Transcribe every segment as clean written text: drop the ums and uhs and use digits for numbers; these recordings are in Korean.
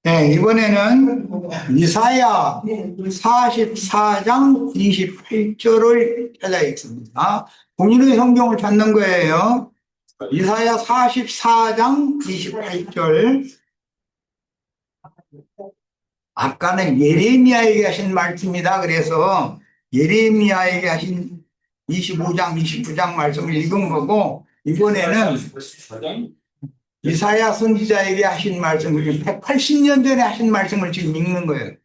네, 이번에는 이사야 44장 28절을 찾아 읽습니다. 본인의 성경을 찾는 거예요. 이사야 44장 28절. 아까는 예레미야에게 하신 말씀이다. 그래서 예레미야에게 하신 25장, 29장 말씀을 읽은 거고, 이번에는 이사야 선지자에게 하신 말씀을 180년 전에 하신 말씀을 지금 읽는 거예요.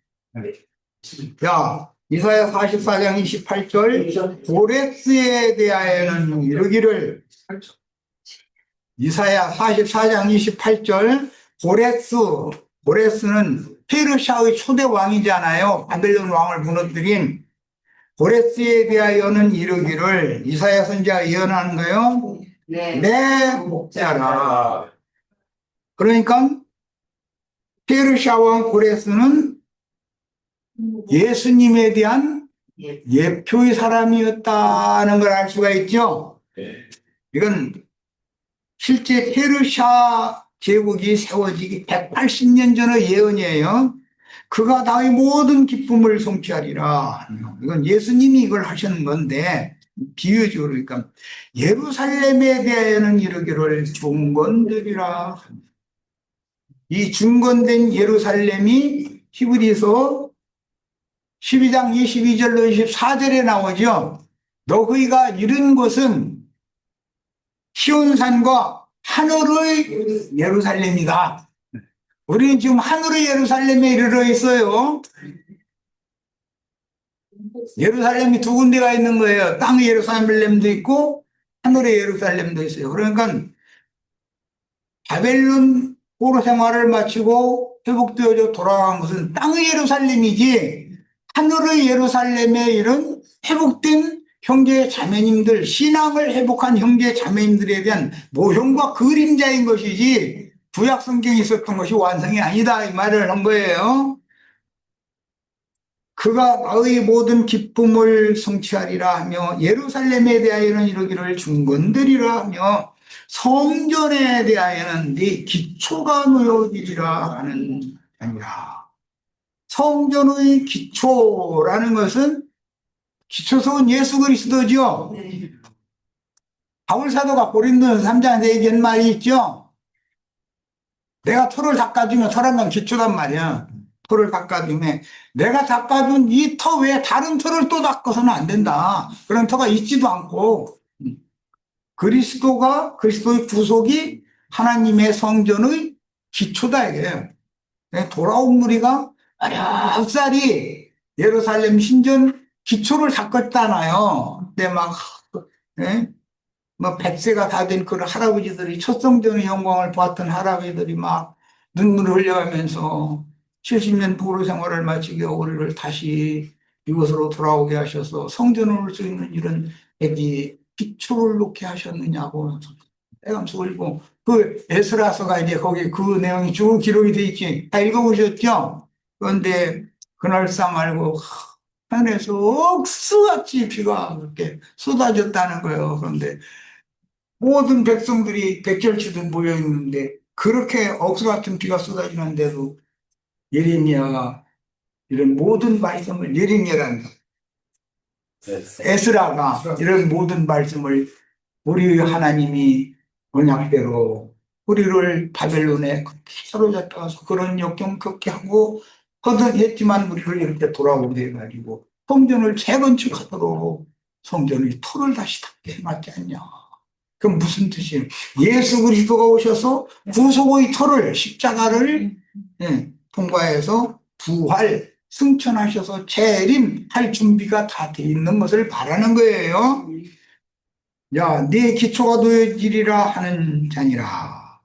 자, 이사야 44장 28절 고레스에 대하여는 이르기를, 이사야 44장 28절 고레스는 페르시아의 초대 왕이잖아요. 바벨론 왕을 무너뜨린 고레스에 대하여는 이르기를, 이사야 선지자가 예언하는 거예요. 내 목자라. 그러니까 페르시아 왕 고레스는 예수님에 대한 예표의 사람이었다는 걸 알 수가 있죠. 이건 실제 페르시아 제국이 세워지기 180년 전의 예언이에요. 그가 다의 모든 기쁨을 성취하리라. 이건 예수님이 이걸 하시는 건데, 비유적으로, 그러니까 예루살렘에 대하여는 이르기를 중건되리라. 이 중건된 예루살렘이 히브리서 12장 22절로 24절에 나오죠. 너희가 이른 곳은 시온산과 하늘의 예루살렘이다. 우리는 지금 하늘의 예루살렘에 이르러 있어요. 예루살렘이 두 군데가 있는 거예요. 땅의 예루살렘도 있고 하늘의 예루살렘도 있어요. 그러니까 바벨론 포로 생활을 마치고 회복되어져 돌아간 것은 땅의 예루살렘이지, 하늘의 예루살렘에 이른 회복된 형제 자매님들, 신앙을 회복한 형제 자매님들에 대한 모형과 그림자인 것이지 구약 성경에 있었던 것이 완성이 아니다, 이 말을 한 거예요. 그가 나의 모든 기쁨을 성취하리라 하며 예루살렘에 대하여는 이르기를 중건되리라 하며 성전에 대하여는 네 기초가 놓여지리라 하는 아니라. 성전의 기초라는 것은 기초석은 예수 그리스도죠. 바울 사도가 고린도서 3장에 얘기한 말이 있죠. 내가 터를 닦아주면 터라면 기초단 말이야. 터를 닦아주면 내가 닦아준 이 터 외에 다른 터를 또 닦아서는 안 된다. 그런 터가 있지도 않고, 그리스도의 구속이 하나님의 성전의 기초다 이게요. 돌아온 무리가 어렵사리 예루살렘 신전 기초를 닦았잖아요. 근데 막, 뭐 100세가 다 된 그 할아버지들이 첫 성전의 영광을 보았던 할아버지들이 막 눈물을 흘려가면서 70년 포로 생활을 마치게 우리를 다시 이곳으로 돌아오게 하셔서 성전을 올 수 있는 이런 기초를 놓게 하셨느냐고 애감서 울고, 그 에스라서가 이제 거기 그 내용이 쭉 기록이 돼 있지. 다 읽어보셨죠? 그런데 그날상 알고 하늘에서 억수같이 비가 그렇게 쏟아졌다는 거예요. 그런데 모든 백성들이 백절치도 모여 있는데 그렇게 억수 같은 비가 쏟아지는데도 예레미야가 이런 모든 말씀을, 예레미야라는 에스라가 이런 모든 말씀을 우리 하나님이 언약대로 우리를 바벨론에 사로잡혀서 그런 역경 겪게 하고 허덕했지만 우리를 이렇게 돌아오게 해가지고 성전을 재건축하도록 성전의 토를 다시 닦게 해놨지 않냐. 그럼 무슨 뜻이에요? 예수 그리스도가 오셔서 구속의 토를, 십자가를 통과해서 부활, 승천하셔서 재림할 준비가 다 돼 있는 것을 바라는 거예요. 야, 네 기초가 놓여지리라 하는 자니라.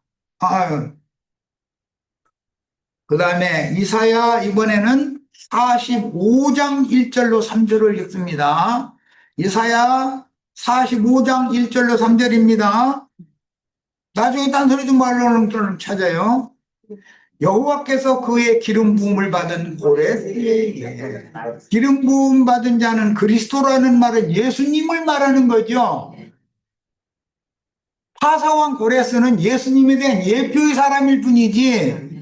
그 다음에 이사야 이번에는 45장 1절로 3절을 읽습니다. 이사야 45장 1절로 3절입니다. 나중에 딴소리 좀 말로는 좀 찾아요. 여호와께서 그의 기름 부음을 받은 고레스에게, 기름 부음 받은 자는 그리스도라는 말은 예수님을 말하는 거죠. 파사왕 고레스는 예수님에 대한 예표의 사람일 뿐이지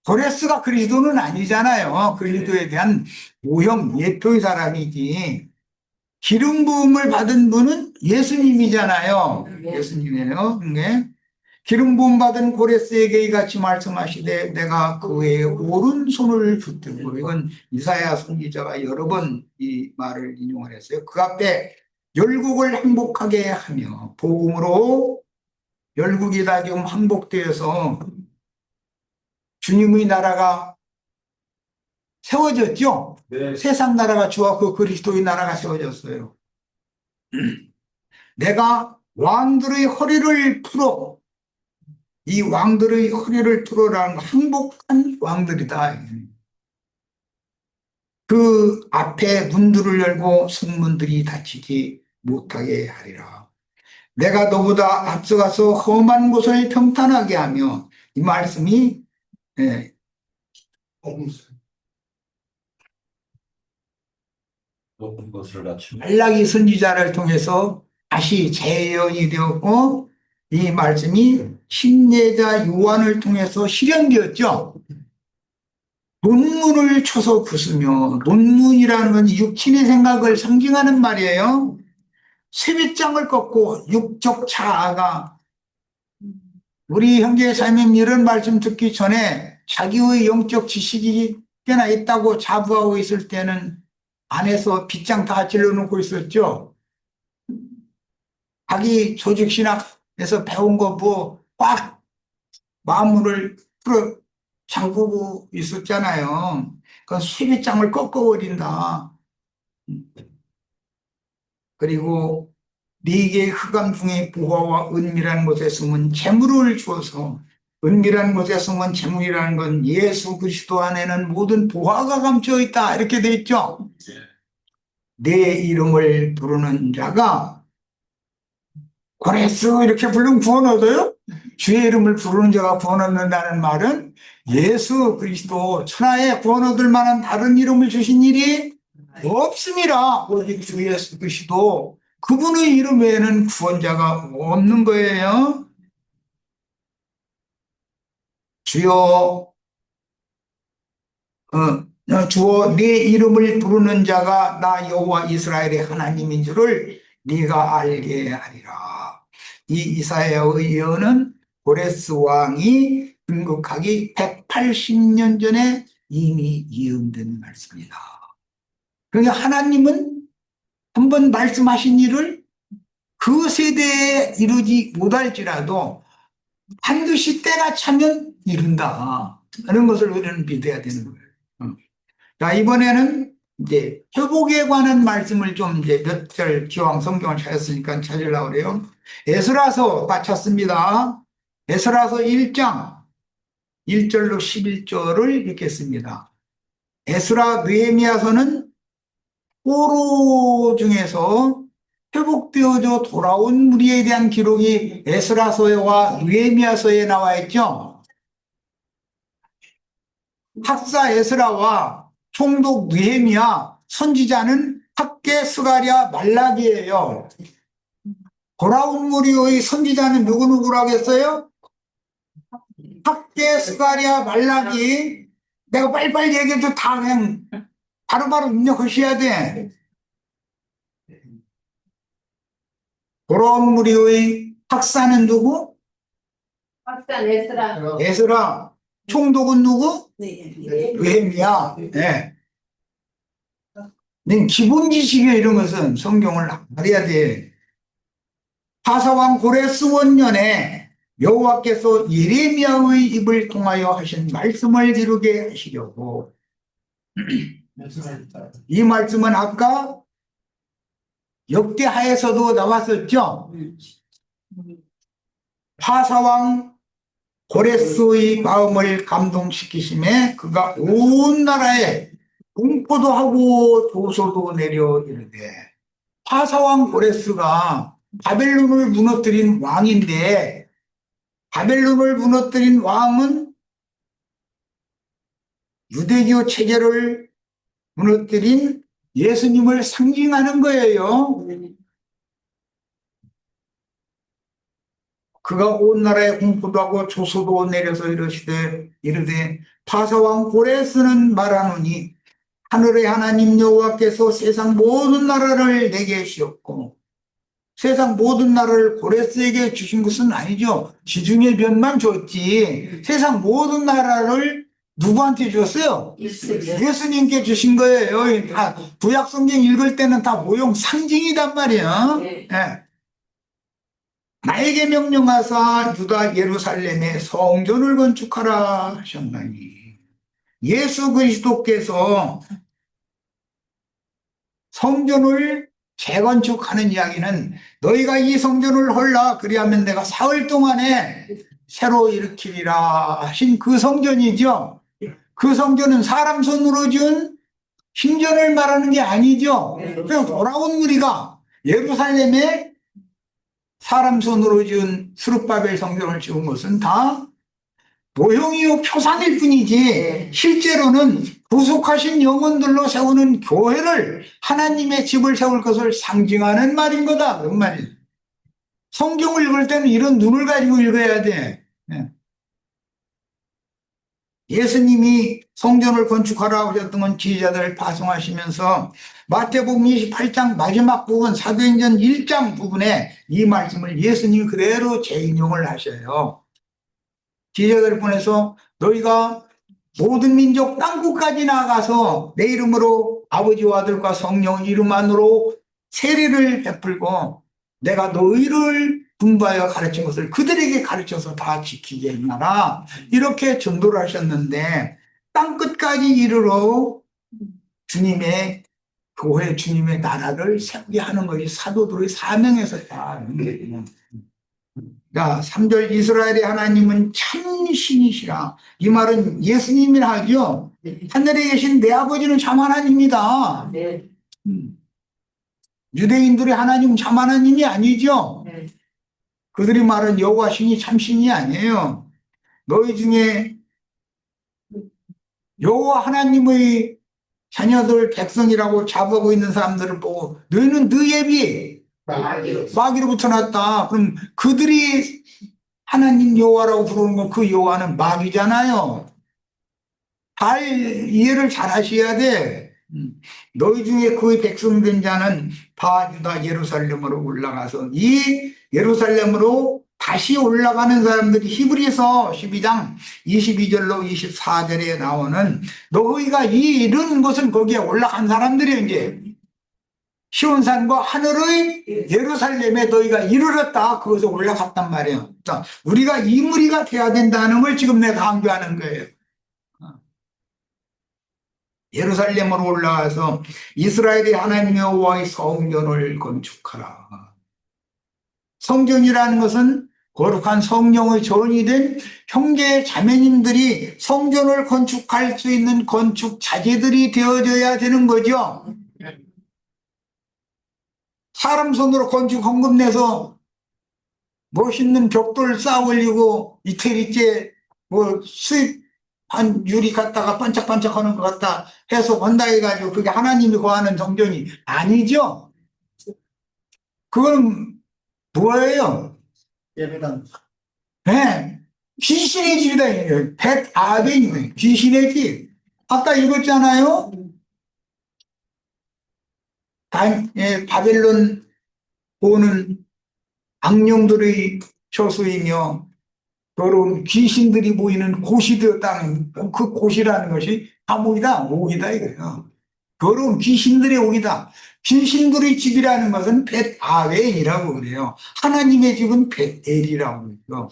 고레스가 그리스도는 아니잖아요. 그리스도에 대한 모형 예표의 사람이지. 기름 부음을 받은 분은 예수님이잖아요. 예수님이에요. 네. 기름 부음 받은 고레스에게 이같이 말씀하시되 내가 그의 오른손을 붙들고, 이건 이사야 선지자가 여러 번 이 말을 인용을 했어요. 그 앞에 열국을 항복하게 하며, 복음으로 열국이 다 지금 항복되어서 주님의 나라가 세워졌죠. 네. 세상 나라가 주었고 그리스도의 나라가 세워졌어요. 내가 왕들의 허리를 풀어, 이 왕들의 허리를 풀어라는 항복한 왕들이다. 그 앞에 문들을 열고 성문들이 닫히지 못하게 하리라. 내가 너보다 앞서가서 험한 곳을 평탄하게 하며, 이 말씀이 예, 높은 것을 낮추고 말라기 선지자를 통해서 다시 재현이 되었고, 이 말씀이 신예자 요한을 통해서 실현되었죠. 논문을 쳐서 부수며, 논문이라는 건 육신의 생각을 상징하는 말이에요. 쇠빗장을 꺾고 육적 자아가, 우리 형제의 삶에 이런 말씀 듣기 전에 자기의 영적 지식이 꽤나 있다고 자부하고 있을 때는 안에서 빗장 다 질러놓고 있었죠. 자기 조직신학에서 배운 거 뭐 꽉 마음문을 풀어 잠그고 있었잖아요. 그 쇠빗장을 꺾어버린다. 그리고 네 개의 흑암 중에 보화와 은밀한 곳에 숨은 재물을 주어서, 은밀한 곳에 숨은 재물이라는 건 예수 그리스도 안에는 모든 보화가 감춰 있다, 이렇게 돼 있죠. 내 이름을 부르는 자가, 고레스 이렇게 부르면 구원 얻어요? 주의 이름을 부르는 자가 구원 얻는다는 말은 예수 그리스도 천하에 구원 얻을 만한 다른 이름을 주신 일이 없습니다. 오직 주 예수 그리스도, 그분의 이름 외에는 구원자가 없는 거예요. 주여, 주어 네 이름을 부르는 자가 나 여호와 이스라엘의 하나님인 줄을 네가 알게 하리라. 이 이사야의 예언은 고레스 왕이 등극하기 180년 전에 이미 예언된 말씀이다. 그러니까 하나님은 한번 말씀하신 일을 그 세대에 이루지 못할지라도 반드시 때가 차면 이룬다, 그런 것을 우리는 믿어야 되는 거예요. 자, 이번에는 이제 회복에 관한 말씀을 좀 이제 몇 절, 기왕 성경을 찾았으니까 찾으려고 그래요. 에스라서 다 찾습니다. 에스라서 1장 1절로 11절을 읽겠습니다. 에스라 느헤미야서는 포로 중에서 회복되어져 돌아온 무리에 대한 기록이 에스라서와 느헤미야서에 나와 있죠. 학사 에스라와 총독 느헤미야, 선지자는 학계 스가랴 말라기예요. 돌아온 무리의 선지자는 누구누구라고 했어요? 학계 스가랴 말라기. 내가 빨리빨리 얘기해도 다 그냥 바로바로 입력하셔야 돼. 돌아온 무리의 학사는 누구? 학사 에스라. 에스라. 총독은 누구? 느헤미야. 네. 기본 지식이야, 이런 것은 성경을 알아야 돼. 하사왕 고레스 원년에 여호와께서 예레미야의 입을 통하여 하신 말씀을 이루게 하시려고, 이 말씀은 아까 역대하에서도 나왔었죠. 하사왕 고레스의 마음을 감동시키심에 그가 온 나라에 공포도 하고 조소도 내려 이르되, 하사왕 고레스가 바벨론을 무너뜨린 왕인데, 바벨론을 무너뜨린 왕은 유대교 체제를 무너뜨린 예수님을 상징하는 거예요. 그가 온 나라에 공포도 하고 조소도 내려서 이르되 바사왕 고레스는 말하노니 하늘의 하나님 여호와께서 세상 모든 나라를 내게 주셨고 세상 모든 나라를 고레스에게 주신 것은 아니죠. 지중해 변만 줬지. 세상 모든 나라를 누구한테 줬어요? 예수님께 주신 거예요. 다 구약 성경 읽을 때는 다 모형 상징이단 말이에요. 네. 예. 나에게 명령하사 유다 예루살렘에 성전을 건축하라 하셨나니 예수 그리스도께서 성전을 재건축하는 이야기는 너희가 이 성전을 헐라 그리하면 내가 사흘 동안에 새로 일으키리라 하신 그 성전이죠. 그 성전은 사람 손으로 지은 신전을 말하는 게 아니죠. 그냥 돌아온 우리가 예루살렘에 사람 손으로 지은 스룹바벨 성전을 지은 것은 다 모형이요 표상일 뿐이지 실제로는 구속하신 영혼들로 세우는 교회를 하나님의 집을 세울 것을 상징하는 말인 거다 그런 말이에요. 성경을 읽을 때는 이런 눈을 가지고 읽어야 돼. 예수님이 성전을 건축하라 하셨던 건 지휘자들을 파송하시면서 마태복음 28장 마지막 부분 사도행전 1장 부분에 이 말씀을 예수님이 그대로 재인용을 하셔요. 지휘자들을 보내서 너희가 모든 민족 땅끝까지 나아가서 내 이름으로 아버지와 아들과 성령 이름 안으로 세례를 베풀고 내가 너희를 분부하여 가르친 것을 그들에게 가르쳐서 다 지키게 했나라 이렇게 전도를 하셨는데 땅끝까지 이르러 주님의 교회 주님의 나라를 세우게 하는 것이 사도들의 사명에서다. 자, 3절 이스라엘의 하나님은 참 신이시라. 이 말은 예수님이 하죠. 하늘에 계신 내 아버지는 참 하나님이다. 네. 유대인들의 하나님은 참 하나님이 아니죠. 네. 그들이 말은 여호와 신이 참 신이 아니에요. 너희 중에 여호와 하나님의 자녀들 백성이라고 자부하고 있는 사람들을 보고 너희는 너 예비 마귀로부터 났다. 그럼 그들이 하나님 여호와라고 부르는 건 그 여호와는 마귀잖아요. 잘 이해를 잘 하셔야 돼. 너희 중에 그의 백성된 자는 바 유다 예루살렘으로 올라가서 이 예루살렘으로 다시 올라가는 사람들이 히브리서 12장 22절로 24절에 나오는 너희가 이 이런 것은 거기에 올라간 사람들이 이제 시온산과 하늘의 예루살렘에 너희가 이르렀다. 그것에 올라갔단 말이에요. 우리가 이 무리가 돼야 된다는 걸 지금 내가 강조하는 거예요. 예루살렘으로 올라가서 이스라엘의 하나님 여호와의 성전을 건축하라. 성전이라는 것은 거룩한 성령의 전이 된 형제 자매님들이 성전을 건축할 수 있는 건축 자재들이 되어져야 되는 거죠. 사람 손으로 건축 헌금 내서 멋있는 벽돌 쌓아 올리고 이태리째 뭐 수입한 유리 갖다가 반짝반짝 하는 것 같다 해서 건다 해가지고 그게 하나님이 거하는 성전이 아니죠. 그건 뭐예요? 예배당. 네. 귀신의 집이다. 백아벤이다. 귀신의 집. 아까 읽었잖아요. 바벨론 보는 악령들의 처소이며 더러운 귀신들이 모이는 곳이 되었다는 그 곳이라는 것이 감옥이다, 옥이다 이거예요. 더러운 귀신들의 옥이다. 귀신들의 집이라는 것은 벳아웬이라고 그래요. 하나님의 집은 벳엘이라고 그래요.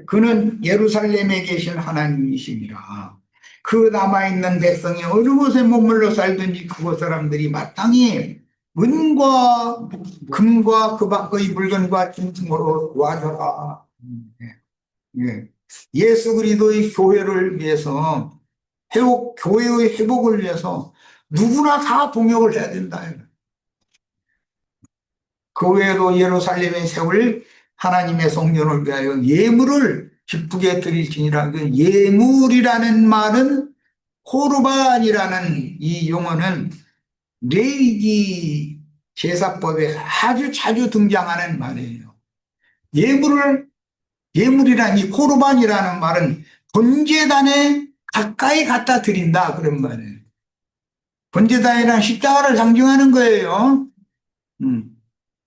그는 예루살렘에 계신 하나님이시니라. 그 남아있는 백성이 어느 곳에 머물러 살든지 그곳 사람들이 마땅히 은과 금과 그 밖의 물건과 짐승으로 도와줘라. 예수 그리스도의 교회를 위해서 교회의 회복을 위해서 누구나 다 동역을 해야 된다. 그 외에도 예루살렘에 세울 하나님의 성전을 위하여 예물을 기쁘게 드릴지니라. 그 예물이라는 말은 코르반이라는 이 용어는 레이기 제사법에 아주 자주 등장하는 말이에요. 예물이란 이 코르반이라는 말은 번제단에 가까이 갖다 드린다 그런 말이에요. 번제단이란 십자가를 상징하는 거예요.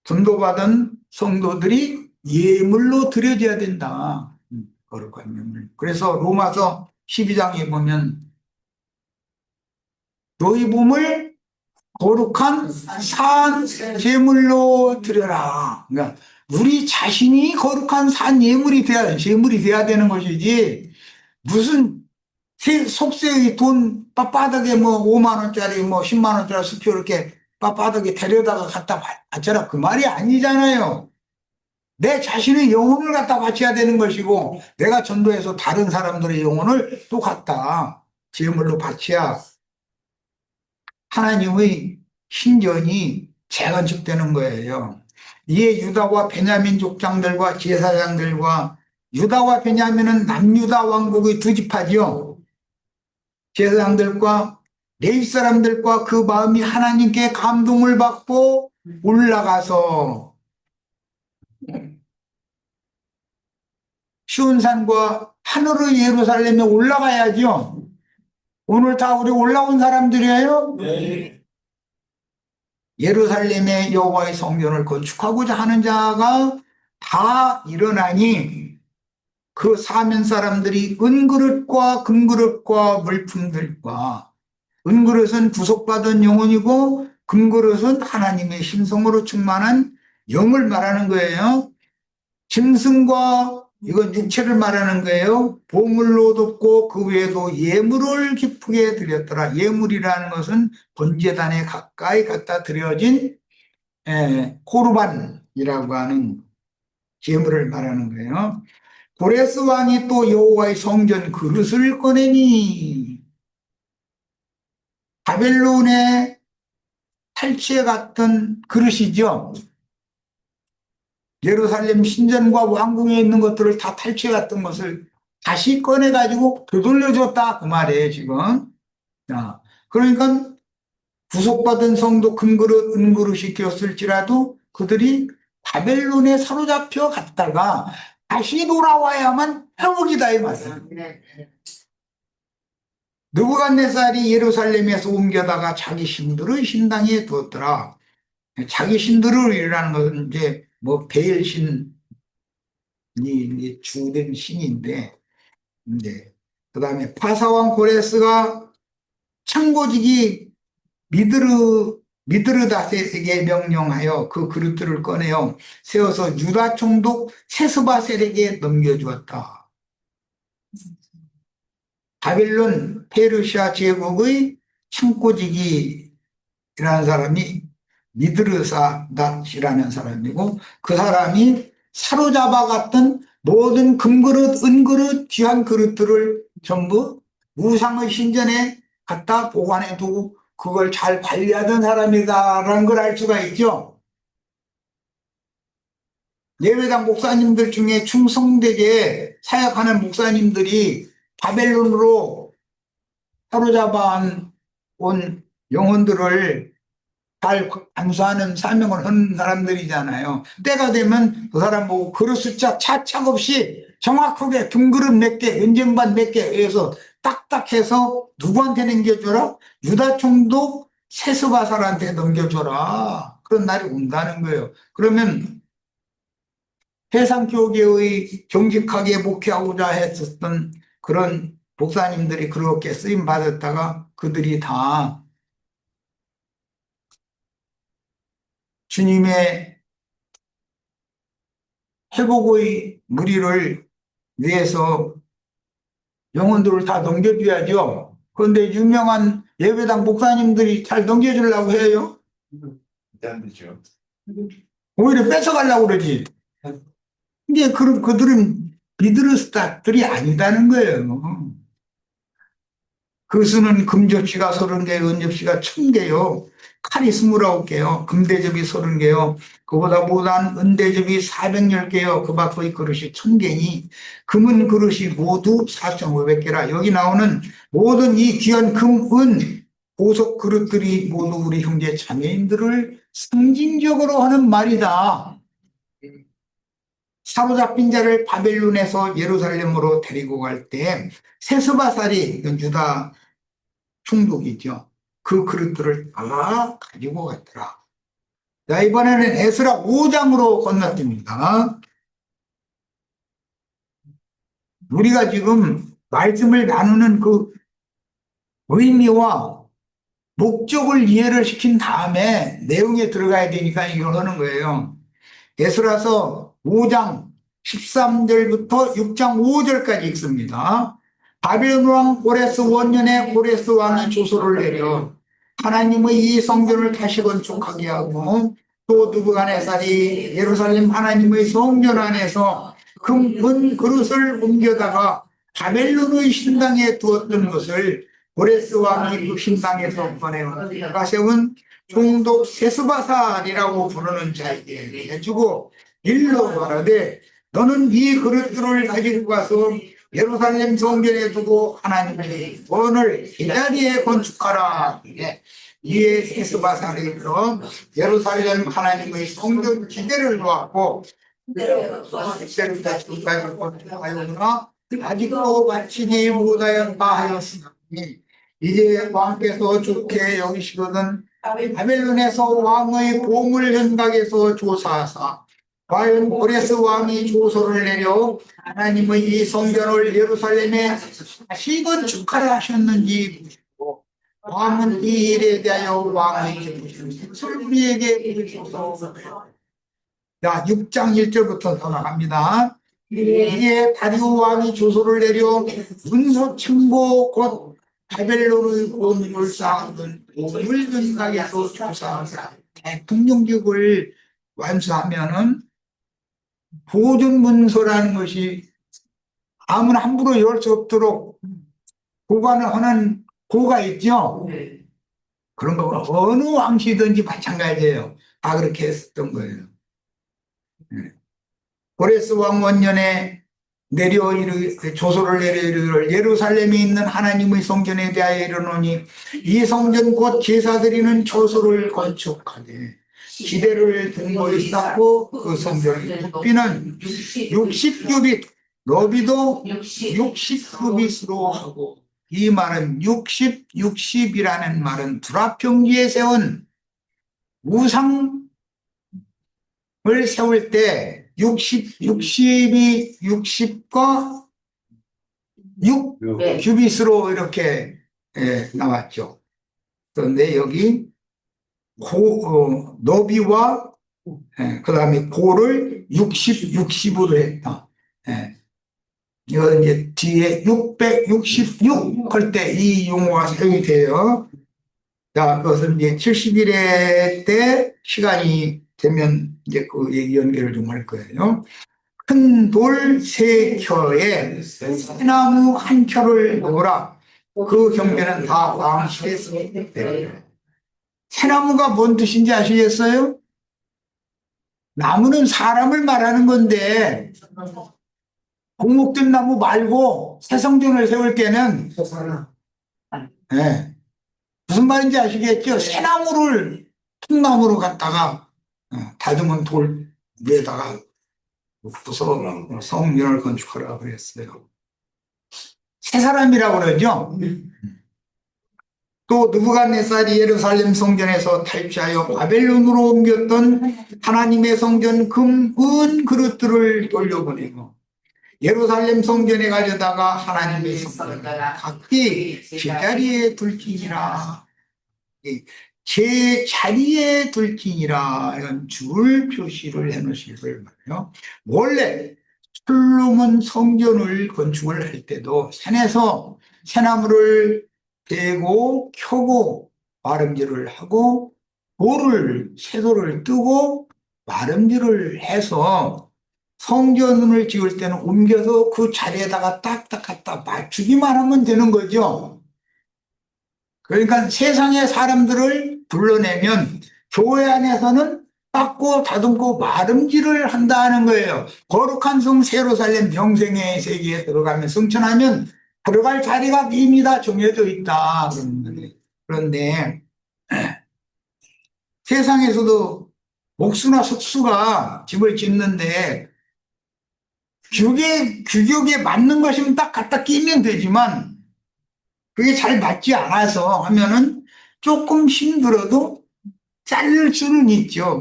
전도받은 성도들이 예물로 드려져야 된다. 거룩한 예물. 그래서 로마서 12장에 보면 너희 몸을 거룩한 산 제물로 드려라. 그러니까 우리 자신이 거룩한 산 제물이 돼야 되는 것이지 무슨 속세의 돈 바닥에 뭐 5만 원짜리 뭐 10만 원짜리 수표 이렇게 바닥에 데려다가 갖다 바쳐라 그 말이 아니잖아요. 내 자신의 영혼을 갖다 바쳐야 되는 것이고 내가 전도해서 다른 사람들의 영혼을 또 갖다 제물로 바쳐야 하나님의 신전이 재건축되는 거예요. 이에 유다와 베냐민 족장들과 제사장들과 유다와 베냐민은 남유다 왕국의 두 지파지요. 제사장들과 레위 사람들과 그 마음이 하나님께 감동을 받고 올라가서 시온산과 하늘의 예루살렘에 올라가야죠. 오늘 다 우리 올라온 사람들이에요. 네. 예루살렘의 여호와의 성전을 건축하고자 하는 자가 다 일어나니 그 사면 사람들이 은그릇과 금그릇과 물품들과 은그릇은 구속받은 영혼이고 금그릇은 하나님의 신성으로 충만한 영을 말하는 거예요. 짐승과 이건 육체를 말하는 거예요. 보물로 덮고 그 외에도 예물을 기쁘게 드렸더라. 예물이라는 것은 번제단에 가까이 갖다 드려진 코르반이라고 하는 예물을 말하는 거예요. 고레스 왕이 또 여호와의 성전 그릇을 꺼내니 바벨론의 탈취해 갔던 그릇이죠. 예루살렘 신전과 왕궁에 있는 것들을 다 탈취해 갔던 것을 다시 꺼내가지고 되돌려줬다 그 말이에요 지금. 자, 그러니까 구속받은 성도 금그릇 은그릇이 되었을지라도 그들이 바벨론에 사로잡혀 갔다가 다시 돌아와야만 회복이다 이 말이에요. 느부갓네살이 예루살렘에서 옮겨다가 자기 신들을 신당에 두었더라. 자기 신들을이라는 것은 이제 뭐 베일신이 주된 신인데, 그다음에 파사왕 고레스가 창고지기 미드르다세에게 명령하여 그 그릇들을 꺼내어 세워서 유다 총독 세스바셀에게 넘겨주었다. 바빌론 페르시아 제국의 창고지기라는 사람이 미드르사닷이라는 사람이고 그 사람이 사로잡아 갔던 모든 금그릇, 은그릇, 귀한 그릇들을 전부 우상의 신전에 갖다 보관해 두고 그걸 잘 관리하던 사람이다라는 걸 알 수가 있죠. 예배당 목사님들 중에 충성되게 사역하는 목사님들이 바벨론으로 사로잡아 온 영혼들을 잘 안수하는 사명을 하는 사람들이잖아요. 때가 되면 그 사람 보고 그릇 숫자 차착 없이 정확하게 금그릇 몇 개, 은쟁반 몇 개 해서 딱딱해서 누구한테 넘겨줘라? 유다 총독 세스바살한테 넘겨줘라. 그런 날이 온다는 거예요. 그러면 해상교계의 정직하게 목회하고자 했었던 그런 목사님들이 그렇게 쓰임 받았다가 그들이 다 주님의 회복의 무리를 위해서 영혼들을 다 넘겨줘야죠. 그런데 유명한 예배당 목사님들이 잘 넘겨주려고 해요. 안 되죠. 오히려 뺏어가려고 그러지. 근데 그들은 미드르스tat들이 아니다는 거예요. 그 수는 금접시가 30개, 은접시가 1000개요. 칼이 29개요. 금대접이 30개요. 그보다 못한 은대접이 410개요. 그 밖의 그릇이 1000개니 금은 그릇이 모두 4,500개라. 여기 나오는 모든 이 귀한 금, 은, 보석 그릇들이 모두 우리 형제 자매인들을 상징적으로 하는 말이다. 사로잡힌 자를 바벨론에서 예루살렘으로 데리고 갈 때 세스바살이 유다 총독이죠. 그 그릇들을 다 가지고 갔더라. 자, 이번에는 에스라 5장으로 건너뜁니다. 우리가 지금 말씀을 나누는 그 의미와 목적을 이해를 시킨 다음에 내용에 들어가야 되니까 이걸 하는 거예요. 에스라서 5장 13절부터 6장 5절까지 읽습니다. 바벨론 왕 고레스 원년에 고레스 왕이 조서를 내려 하나님의 이 성전을 다시 건축하게 하고 또 느부갓네살이 예루살렘 하나님의 성전 안에서 금 그릇을 옮겨다가 바벨론의 신당에 두었던 것을 고레스 왕이 그 신당에서 꺼내와 세운 총독 세스바살이라고 부르는 자에게 해주고 일러 말하되 너는 이 그릇들을 가지고 가서 예루살렘 성전에 두고 하나님의 원을 이 자리에 건축하라. 이에 세스바살이 그럼 예루살렘 하나님의 성전 기대를 놓았고 기대를 다시 건축하였으나 아직도 마치지 못하였다 하였으니 이제 왕께서 좋게 여기시거든 바벨론에서 왕의 보물 현각에서 조사하사 과연 고레스 왕이 조서를 내려 하나님의 이 성전을 예루살렘에 다시 건축하라 하셨는지 보시고 왕은 이 일에 대하여 왕에게 무엇을 우리에게 보여주소서. 자, 6장 1절부터 더 나갑니다. 이에 다리오 왕이 조서를 내려 문서 층고 곧 바벨론의 보물을 쌓은 보물 근각에서 조사하사 대통령직을 완수하면은 보존 문서라는 것이 아무나 함부로 열 수 없도록 보관을 하는 고가 있죠. 그런 거 어느 왕시든지 마찬가지예요. 다 그렇게 했었던 거예요. 고레스 왕 원년에 조서를 내려 이르기를 예루살렘에 있는 하나님의 성전에 대하여 이르노니 이 성전 곧 제사드리는 초소를 건축하되 기대를 등고히 쌓고 그 성전의 부피는 60규빗 너비도 60규빗으로 하고 이 말은 60이라는 말은 불합평지에 세운 우상을 세울 때 60과 6규빗으로 이렇게 나왔죠. 그런데 여기 너비와 그 다음에 고를 60으로 했다. 이건 이제 뒤에 666 할 때 이 용어가 사용이 돼요. 자, 그것은 이제 70일에 때 시간이 되면 이제 그 얘기 연결을 좀 할 거예요. 큰 돌 3켜에 새나무 1켜를 놓으라. 그 경계는 다 왕실에서 되리라. 새나무가 뭔 뜻인지 아시겠어요? 나무는 사람을 말하는 건데 공목된 나무 말고 새 성전을 세울 때는 무슨 말인지 아시겠죠? 새나무를 통나무로 갖다가 다듬은 돌 위에다가 부서 성전을 건축하라고 그랬어요. 새 사람이라고 그러죠. 또 느부갓네살이 예루살렘 성전에서 탈취하여 바벨론으로 옮겼던 하나님의 성전 금, 은 그릇들을 돌려보내고 예루살렘 성전에 가져다가 하나님의 성전을 각기 제자리에 둘지니라. 제자리에 둘지니라 이런 줄 표시를 해놓으시길 말이에요. 원래 솔로몬 성전을 건축을 할 때도 산에서 새나무를 대고 켜고 마름질을 하고 쇠돌을 뜨고 마름질을 해서 성전을 지을 때는 옮겨서 그 자리에다가 딱딱 갖다 맞추기만 하면 되는 거죠. 그러니까 세상의 사람들을 불러내면 교회 안에서는 닦고 다듬고 마름질을 한다는 거예요. 거룩한 성 예루살렘 병생의 세계에 들어가면 성천하면 들어갈 자리가 이미 다 정해져 있다. 그런데 세상에서도 옥수나 석수가 집을 짓는데 규격에 맞는 것이면 딱 갖다 끼면 되지만 그게 잘 맞지 않아서 하면은 조금 힘들어도 자를 수는 있죠.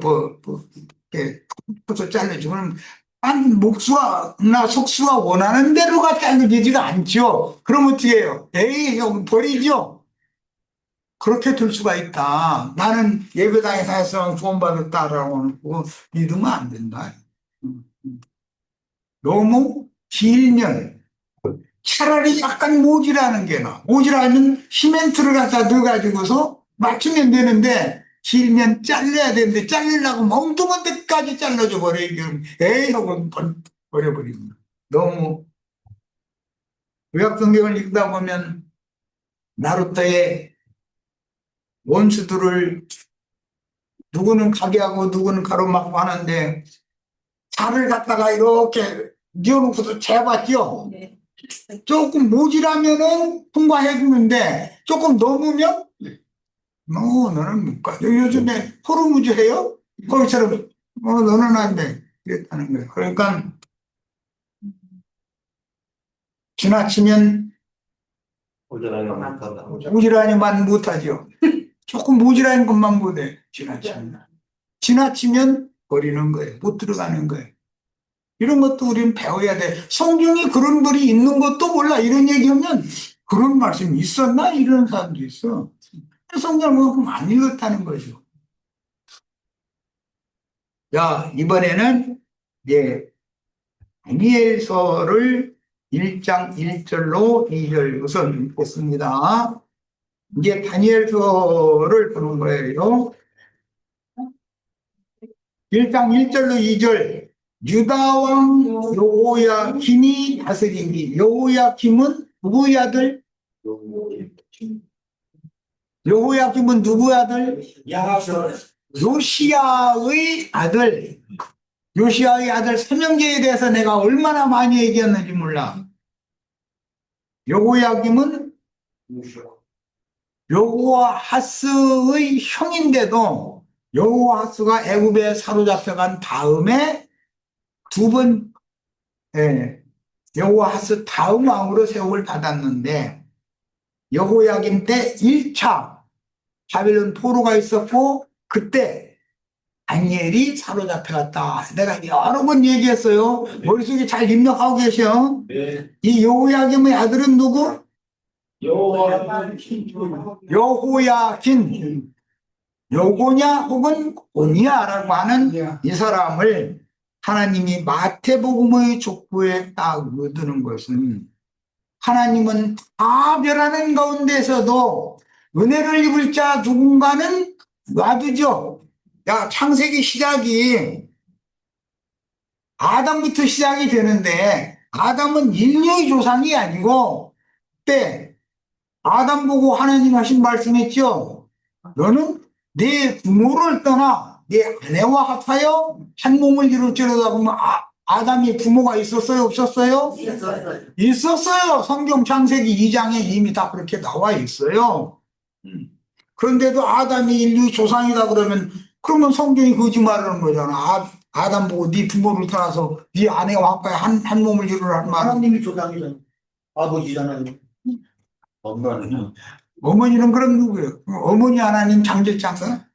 이렇게 서 잘라주면 한 목수나 석수가 원하는 대로가 잘라지지가 않죠. 그럼 어떻게 해요? 에이, 이거 버리죠. 그렇게 될 수가 있다. 나는 예배당에 사회성 구원받았다라고 하고 믿으면 안 된다. 너무 길면 차라리 약간 모질하는 게 나아. 모질하면 시멘트를 갖다 넣어가지고서 맞추면 되는데 길면 잘라야 되는데 잘리려고 멍뚱한 데까지 잘라줘 버려. 이게 에이 하고 버려버립니다. 너무 구약성경을 읽다 보면 나루토의 원수들을 누구는 가게하고 누구는 가로막고 하는데 차를 갖다가 이렇게 뉘어놓고서 재봤죠. 네. 조금 모질하면은 통과해 주는데 조금 넘으면 너는 못 가. 요즘에 호르무즈 해요? 거기처럼 너는 안 돼. 이랬다는 거예요. 그러니까 지나치면 모질하니만 못하죠. 조금 모질한 것만 못해. 지나치면 버리는 거예요. 못 들어가는 거예요. 이런 것도 우리는 배워야 돼. 성경에 그런 글이 있는 것도 몰라. 이런 얘기하면 그런 말씀이 있었나? 이런 사람도 있어. 성경을 안 읽었다는 거죠. 자, 이번에는 다니엘서를 1장 1절로 2절 우선 읽겠습니다. 이제 다니엘서를 보는 거예요. 1장 1절로 2절. 유다왕 여호야김이 다스리니 여호야김은 누구의 아들? 여호야김은 누구의 아들? 요시야의 아들. 요시야의 아들 삼형제에 대해서 내가 얼마나 많이 얘기했는지 몰라. 여호야김은 여호아하스의 형인데도 여호아하스가 애굽에 사로잡혀간 다음에 여호아하스 다음 왕으로 세움을 받았는데 여호야김 때 1차 바벨론 포로가 있었고 그때 다니엘이 사로잡혀갔다. 내가 여러 번 얘기했어요. 머릿속에 잘 입력하고 계셔. 네. 이 여호야김의 아들은 누구? 여호야긴. 여고냐 혹은 고니야라고 하는 이 사람을 하나님이 마태복음의 족보에 딱 얻는 것은 하나님은 다 별하는 가운데서도 은혜를 입을 자 누군가는 놔두죠. 야, 창세기 시작이 아담부터 시작이 되는데 아담은 인류의 조상이 아니고 그때 아담 보고 하나님 하신 말씀했죠. 너는 내 부모를 떠나 내 아내와 합하여 한 몸을 이룰지로다 보면 아담이 부모가 있었어요? 없었어요? 있었어요. 성경 창세기 2장에 이미 다 그렇게 나와 있어요. 그런데도 아담이 인류의 조상이다 그러면 성경이 거짓말하는 거잖아. 아담 보고 네 부모를 떠나서 네 아내와 합하여 한 몸을 이루라는 말은 하나님이 조상이잖아. 아버지잖아요. 엄마는. 어머니는 그럼 누구예요? 어머니 하나님 장제장가?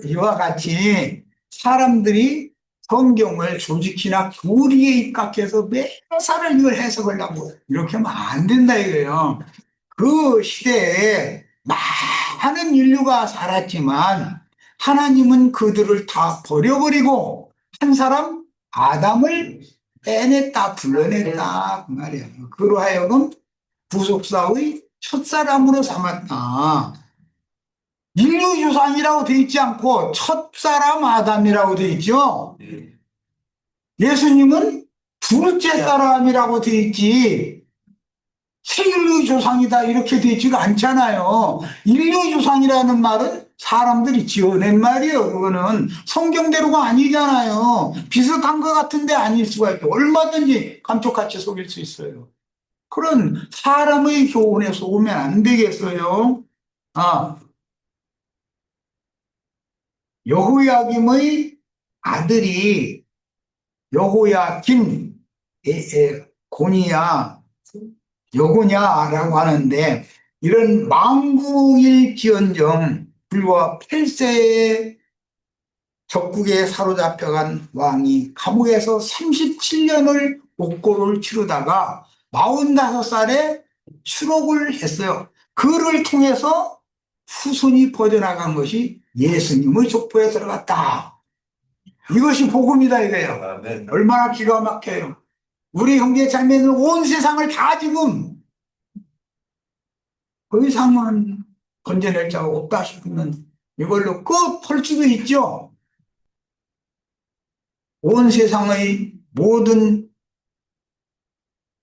이와 같이 사람들이 성경을 조직이나 교리에 입각해서 매사를 이걸 해석을 하고 이렇게 하면 안 된다 이거예요. 그 시대에 많은 인류가 살았지만 하나님은 그들을 다 버려버리고 한 사람 아담을 빼냈다 불러냈다 그 말이에요. 그로 하여금 구속사의 첫사람으로 삼았다. 인류 조상이라고 돼 있지 않고 첫사람 아담이라고 돼 있죠. 예수님은 둘째 사람이라고 돼 있지 새 인류 조상이다 이렇게 돼 있지가 않잖아요. 인류 조상이라는 말은 사람들이 지어낸 말이에요. 그거는 성경대로가 아니잖아요. 비슷한 것 같은데 아닐 수가 있고 얼마든지 감쪽같이 속일 수 있어요. 그런 사람의 교훈에 속으면 안 되겠어요. 아, 여호야김의 아들이 여호야긴, 고니야, 여고냐라고 하는데, 이런 망국일지언정 불과 8세에 적국에 사로잡혀간 왕이 감옥에서 37년을 옥고를 치르다가 45살에 추록을 했어요. 그를 통해서 후손이 퍼져나간 것이 예수님의 족보에 들어갔다. 이것이 복음이다 이거예요. 아, 네. 얼마나 기가 막혀요. 우리 형제 자매는 온 세상을 다 지금 그 이상은 건져낼 자가 없다 싶으면 이걸로 끝할 수도 있죠. 온 세상의 모든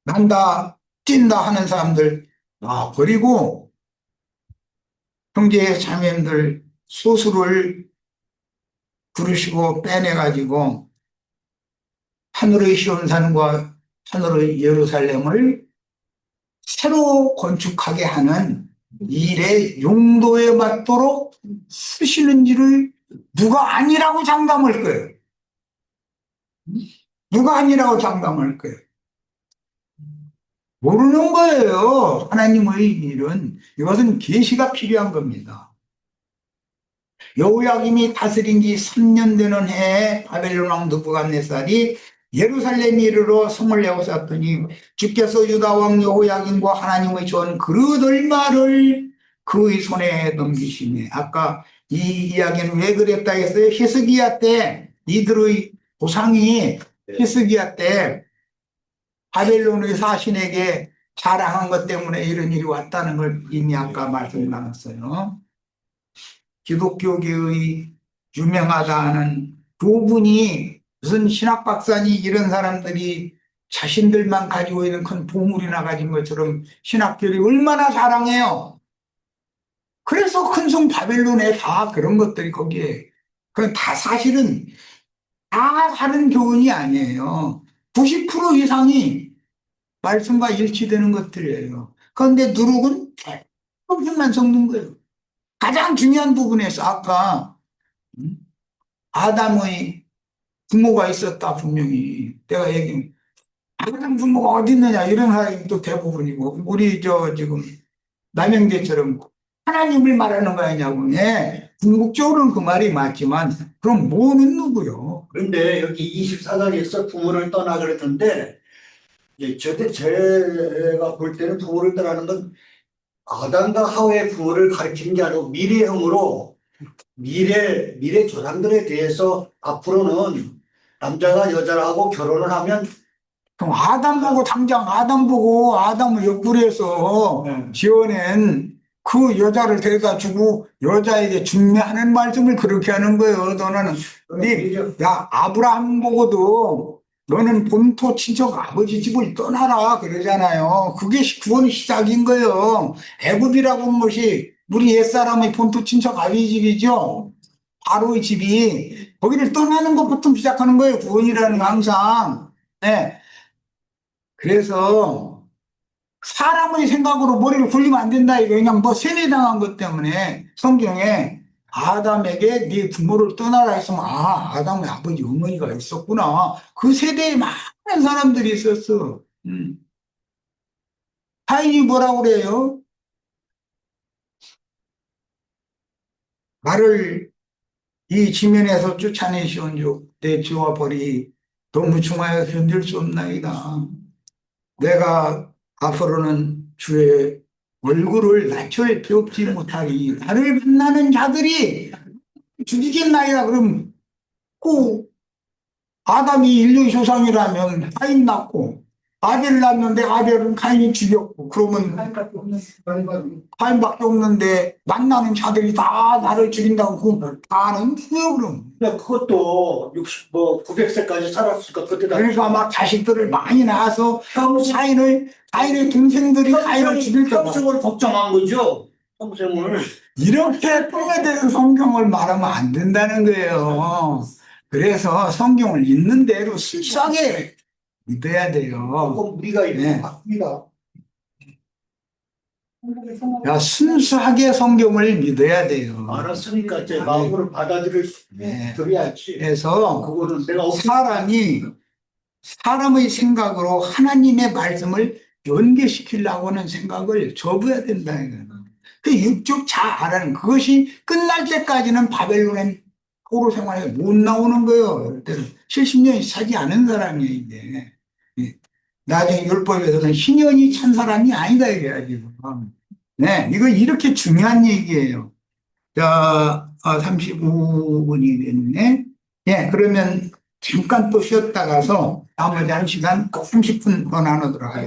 난다, 찐다 하는 사람들 버리고 형제 자매들 소수를 부르시고 빼내가지고 하늘의 시온산과 하늘의 예루살렘을 새로 건축하게 하는 일의 용도에 맞도록 쓰시는지를 누가 아니라고 장담할 거예요. 누가 아니라고 장담할 거예요. 모르는 거예요. 하나님의 일은. 이것은 계시가 필요한 겁니다. 여호야김이 다스린 지 3년 되는 해에 바벨론 왕 느부갓네살이 예루살렘 이르러 성을 내어쌌더니 주께서 유다 왕 여호야김과 하나님의 전 그릇 얼마를 그의 손에 넘기시니, 아까 이 이야기는 왜 그랬다 했어요? 히스기야 때 이들의 조상이 히스기야 때 바벨론의 사신에게 자랑한 것 때문에 이런 일이 왔다는 걸 이미 아까 말씀 나눴어요. 기독교계의 유명하다는 두 분이 무슨 신학 박사니 이런 사람들이 자신들만 가지고 있는 큰 보물이나 가진 것처럼 신학교를 얼마나 자랑해요. 그래서 큰 성 바벨론에 다 그런 것들이 거기에. 그건 다 사실은 다 다른 교훈이 아니에요. 90% 이상이 말씀과 일치되는 것들이에요. 그런데 누룩은 조금만 섞는 거예요. 가장 중요한 부분에서 아까 아담의 부모가 있었다 분명히 내가 얘기한 아담 부모가 어디 있느냐 이런 사람도 대부분이고 우리 지금 남영재처럼 하나님을 말하는 거 아니냐고. 네, 궁극적으로는 그 말이 맞지만 그럼 뭐는 누구요? 그런데 여기 24장에서 부모를 떠나 그랬는데, 제가 볼 때는 부모를 떠나는 건 아담과 하와의 부모를 가리키는 게 아니고 미래형으로 미래 조상들에 대해서 앞으로는 남자가 여자하고 결혼을 하면 그럼 아담 보고 당장 아담 보고 아담을 옆구리에서 지어낸 그 여자를 데려다 주고 여자에게 중매하는 말씀을 그렇게 하는 거예요. 너는 야 아브라함 보고도 너는 본토 친척 아버지 집을 떠나라 그러잖아요. 그게 구원의 시작인 거예요. 애굽이라고 하는 것이 우리 옛사람의 본토 친척 아버지 집이죠. 바로의 집이 거기를 떠나는 것부터 시작하는 거예요. 구원이라는 건 항상. 네. 그래서 사람의 생각으로 머리를 굴리면 안 된다. 이거 그냥 뭐 세뇌당한 것 때문에 성경에 아담에게 네 부모를 떠나라 했으면 아담의 아버지 어머니가 있었구나. 그 세대에 많은 사람들이 있었어. 타인이 뭐라고 그래요? 나를 이 지면에서 쫓아내시온즉 내 죄와 벌이 너무 중하여 견딜 수 없나이다. 내가 앞으로는 주의 얼굴을 낮춰 배웁지 못하니 나를 만나는 자들이 죽이겠나이다. 그럼 그 아담이 인류의 조상이라면 가인 낳고 아벨 낳는데 아벨은 가인이 죽였고 그러면 가인밖에 없는데 만나는 자들이 다 나를 죽인다고 그 다는 누구요 그럼? 그것도 900세까지 살았으니까 그때 다 그러니까 막 자식들을 많이 낳아서 가인의 동생들이 가인을 죽일까 봐 평생을 걱정한 거죠. 평생을. 이렇게 뻥에 대는 성경을 말하면 안 된다는 거예요. 그래서 성경을 있는 대로 순수하게 믿어야 돼요. 그건 우리가 네. 맞습니다. 야, 순수하게 성경을 믿어야 돼요. 알았으니까 제 마음으로 네. 받아들여야지. 그래서 그거는 내가 사람의 생각으로 하나님의 말씀을 연계시키려고 하는 생각을 접어야 된다. 이거는. 그 육적 자아라는 그것이 끝날 때까지는 바벨론의 포로 생활에 못 나오는 거예요. 70년이 차지 않은 사람이에요, 이제. 예. 나중에 율법에서는 신현이 찬 사람이 아니다, 이거야, 지금. 네, 이거 이렇게 중요한 얘기예요. 자, 35분이 됐네. 예, 그러면 잠깐 또 쉬었다 가서 나머지 1시간 30분 더 나누도록 하겠습니다.